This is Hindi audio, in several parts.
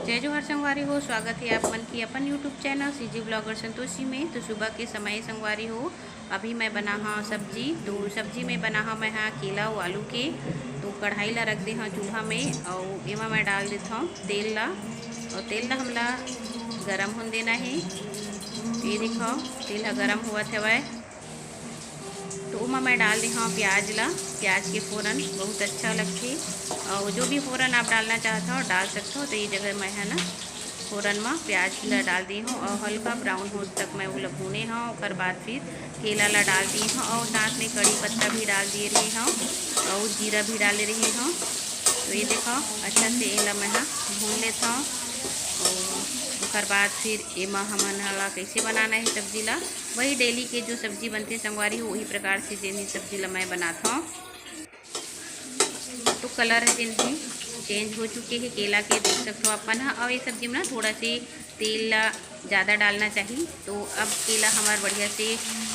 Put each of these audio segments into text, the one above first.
जय जोहार संगवारी हो। स्वागत है आप मन की अपन YouTube channel CG blogger Santoshi में। तो सुबह के समय संगवारी हो, अभी मैं बना हाँ सब्जी। तो सब्जी में बना हाँ मैं हाँ केला और आलू के। तो कढ़ाई ला रख दे हाँ चूल्हा में और एमा मैं डाल देता हूँ तेल ला। और तेल ला हमला गरम होने देना है। ये देखो तेल हा गरम हुआ थे। तो उमा मैं डाल दी हाँ प्याज ला। प्याज के फ़ौरन बहुत अच्छा लगते। और जो भी फ़ौरन आप डालना चाहते हो डाल सकते हो। तो ये जगह मैं है ना फ़ौरन में प्याज ला डाल दी हूँ और हल्का ब्राउन हो तक मैं वो भूने हाँ। और बाद फिर केला ला डाल दी हूँ और साथ में कड़ी पत्ता भी डाल दिए रही हूँ और जीरा भी डाल रही हूँ। तो ये देखो अच्छा से इला मैं हाँ भून लेता हूँ। और बाद फिर एमा हमन ला कैसे बनाना है सब्जी ला, वही डेली के जो सब्जी बनते संगवारी हो वही प्रकार से जिन सब्जी ला मैं बनाता हूँ। तो कलर है जिन चेंज हो चुके हैं केला के, देख सकते हो अपन। हाँ और ये सब्जी में ना थोड़ा से तेल ज़्यादा डालना चाहिए। तो अब केला हमारा बढ़िया से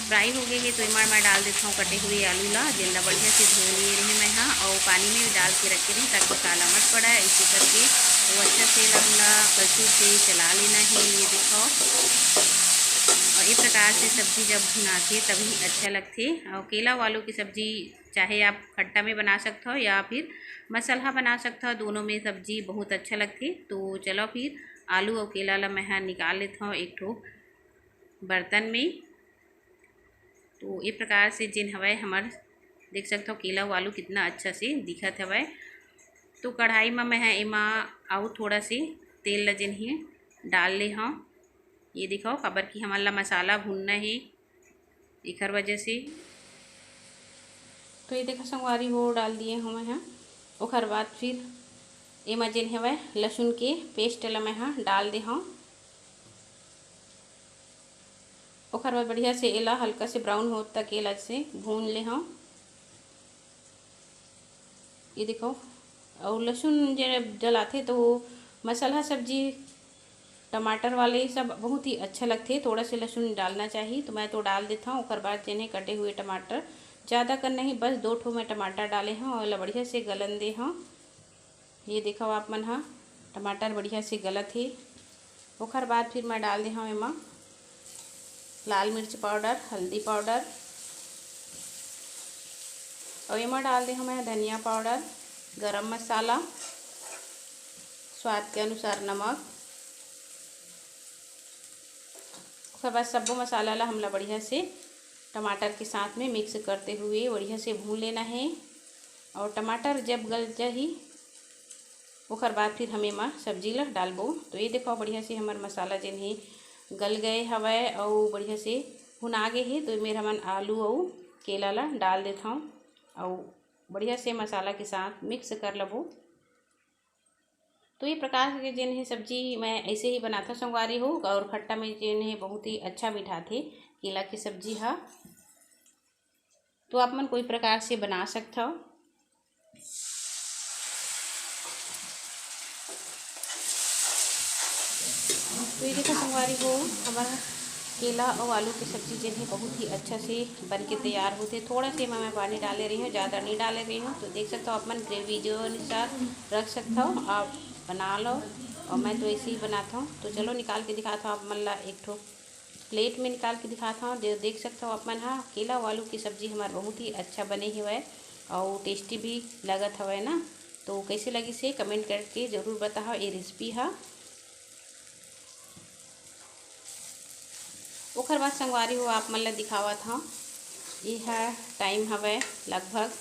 फ्राई हो गए हैं। तो इमार मैं डाल देता हूँ कटे हुए आलू ला, जिनला बढ़िया से धो लिए रहे मैं हाँ और पानी में डाल के रखे रही ताकि काला मत पड़ा है इसी करके। तो अच्छा से हमला कलछुल से चला लेना है। ये देखो और इस प्रकार से सब्जी जब भुनाती तभी अच्छा लगती। और केला वालों की सब्जी चाहे आप खट्टा में बना सकते हो या फिर मसाला बना सकते हो, दोनों में सब्जी बहुत अच्छा लगती। तो चलो फिर आलू और केला ला मैं निकाल लेता हूँ एक ठो बर्तन में। तो इस प्रकार से जिन हवा हमार देख सकते हो केला और आलू कितना अच्छा से दिखत हवा। तो कढ़ाई में मैं एमा आऊ थोड़ा से तेल ला जिन ही डाल ले हाँ। ये दिखाओ खबर की हमारा मसाला भूनना है एकर वजह से। तो ये देखो संगवारी हो डाल दिए हम यहाँ। ओकर बाद फिर एमा जिन है लहसुन के पेस्ट ला मैं हाँ डाल दे हाँ। ओकर बाद बढ़िया से एला हल्का से ब्राउन हो तक एला से भून ले हाँ। ये देखो और लहसुन जब जलाते तो मसाला सब्जी टमाटर वाले सब बहुत ही अच्छा लगते। थोड़ा से लहसुन डालना चाहिए तो मैं तो डाल देता हूँ। और बाद जिन्हें कटे हुए टमाटर ज़्यादा कर नहीं, बस 2 ठो मैं टमाटर डाले हैं और बढ़िया से गलन दे हाँ। ये देखो आप मन हाँ टमाटर बढ़िया से गलत है। ओकर बाद फिर मैं डाल दे हाँ एमा लाल मिर्च पाउडर, हल्दी पाउडर और एमा डाल दे मैं धनिया पाउडर, गरम मसाला, स्वाद के अनुसार नमक। उसके बाद सब मसाला ला हमला बढ़िया से टमाटर के साथ में मिक्स करते हुए बढ़िया से भून लेना है। और टमाटर जब गल जाही ओकर बाद फिर हम एमा सब्जी ला डालबो। तो ये देखो बढ़िया से हमार मसाला जिन ही गल गए हवाए और बढ़िया से भुना गए है। तो मेरा मन आलू और केला ला डाल देता हूँ और बढ़िया से मसाला के साथ मिक्स कर लबो। तो ये प्रकार के जिन है सब्जी मैं ऐसे ही बनाता संगवारी हो। और खट्टा में जिन है बहुत ही अच्छा मीठा थे केला की सब्जी है। तो आप मन कोई प्रकार से बना सकते हो। तो ये देखो संगवारी हो हमारा केला और आलू की सब्जी जिन है बहुत ही अच्छा से बन के तैयार होते। थोड़ा से मैं पानी डाले रही हूँ, ज़्यादा नहीं डाले रही हूँ। तो देख सकते हो आप मन ग्रेवी जो अनुसार रख सकते हो, आप बना लो। और मैं तो ऐसे ही बनाता हूँ। तो चलो निकाल के दिखाता हूँ आप मन ला एक ठो प्लेट में निकाल के दिखाता हूँ। देख सकते हो आप मन हाँ केला और आलू की सब्जी हमारे बहुत ही अच्छा बने हुआ है और टेस्टी भी लगत हवा ना। तो कैसे लगी से कमेंट करके ज़रूर बताओ। ये रेसिपी है। ओकर बाद संगवारी हो आप मन ला दिखावा था। ये है टाइम हवे लगभग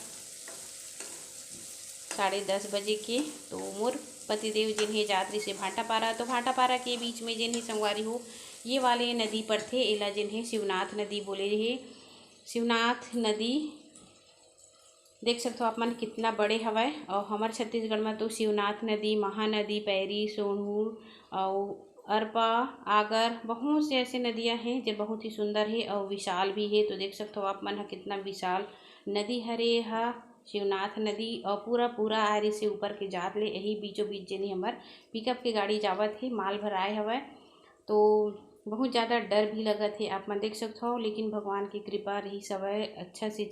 10:30 बजे के। तो मोर पतिदेव जिन ही जातरी से भाटा पारा। तो भाटा पारा के बीच में जिन ही संगवारी हो ये वाले नदी पर थे एला जिन है शिवनाथ नदी बोले रहे। शिवनाथ नदी देख सकते हो आप मन कितना बड़े हवाए। और हमारे छत्तीसगढ़ में तो शिवनाथ नदी, महानदी, पैरी, सोनूर और अरपा, आगर बहुत से ऐसे नदियां हैं जो बहुत ही सुंदर है और विशाल भी है। तो देख सकते हो आप मन कितना विशाल नदी हरे है शिवनाथ नदी। और पूरा पूरा आरे से ऊपर के जात ले यही बीचों बीच जनी हमार पिकअप के गाड़ी जावत है माल भराए हवा। तो बहुत ज़्यादा डर भी लगत है आप मन देख सकते हो। लेकिन भगवान की कृपा रही सब अच्छा से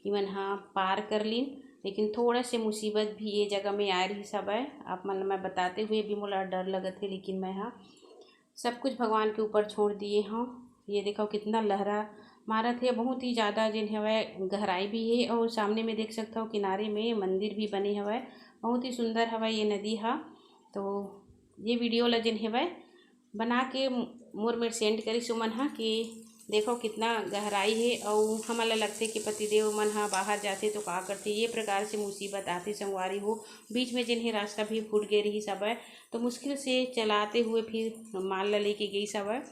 इवन हाँ पार कर लीन। लेकिन थोड़ा से मुसीबत भी ये जगह में आ रही सब है। आप मतलब मैं बताते हुए भी मोला डर लगत है, लेकिन मैं हाँ सब कुछ भगवान के ऊपर छोड़ दिए हूँ। ये देखो कितना लहरा मारत है, बहुत ही ज़्यादा जिन हवै गहराई भी है। और सामने में देख सकता हूँ किनारे में मंदिर भी बने हवै, बहुत ही सुंदर हवै ये नदी हा। तो ये वीडियो ला जिन हवै बना के मोर मेर सेंड करी सुमन हा कि देखो कितना गहराई है। और हमला लगते कि पतिदेव मन हा बाहर जाते तो का करते, ये प्रकार से मुसीबत आती संगवारी हो। बीच में जिन्हें रास्ता भी फूट गए रही सब है, तो मुश्किल से चलाते हुए फिर माल ला लेके गई सब है।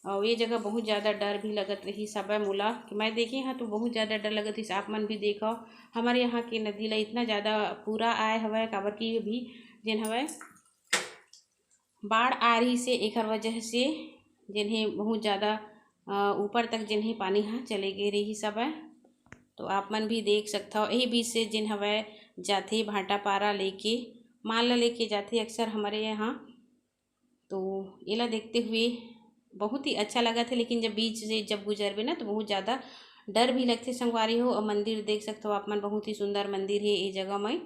और ये जगह बहुत ज़्यादा डर भी लगत रही सब है मोला कि मैं देखी हाँ तो बहुत ज़्यादा डर लगत रही। आप मन भी देखो हमारे यहाँ के नदी ला इतना ज़्यादा पूरा आए हवै, काबर की भी जिन हवै बाढ़ आ रही से एक वजह से जिन्हें बहुत ज़्यादा ऊपर तक जिन्हें पानी हाँ चले गए रही सब है। तो आप मन भी देख सकता हो यही बीच से जिन हवै जाते भाटा पारा लेके माल लेके जाते अक्सर हमारे यहाँ। तो एला देखते हुए बहुत ही अच्छा लगा था, लेकिन जब बीच से जब गुजरबे ना तो बहुत ज़्यादा डर भी लगते संगवारी हो। और मंदिर देख सकते हो आप मन, बहुत ही सुंदर मंदिर है ये जगह में।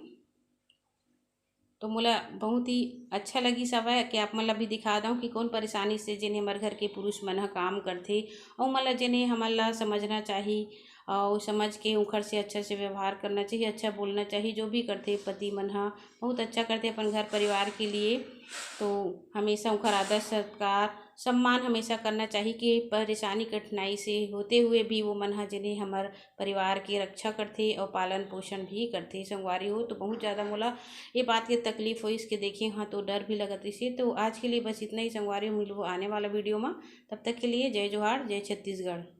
तो मोला बहुत ही अच्छा लगी सब है कि आप मतलब भी दिखा दूँ कि कौन परेशानी से जिन्हें हमारे घर के पुरुष मन काम करते और मतलब जिन्हें हमारा समझना चाहिए और समझ के उखर से अच्छा से व्यवहार करना चाहिए, अच्छा बोलना चाहिए। जो भी करते पति मन हा बहुत अच्छा करते अपन घर परिवार के लिए। तो हमेशा उखर आदर सत्कार सम्मान हमेशा करना चाहिए कि परेशानी कठिनाई से होते हुए भी वो मन हा जिन्हें हमार परिवार की रक्षा करते और पालन पोषण भी करते संगवारी हो। तो बहुत ज़्यादा मोला ये बात की तकलीफ हो इसके देखे हाँ तो डर भी लगत इसे। तो आज के लिए बस इतना ही संगवारी हो, मिलो आने वाला वीडियो में। तब तक के लिए जय जोहार, जय छत्तीसगढ़।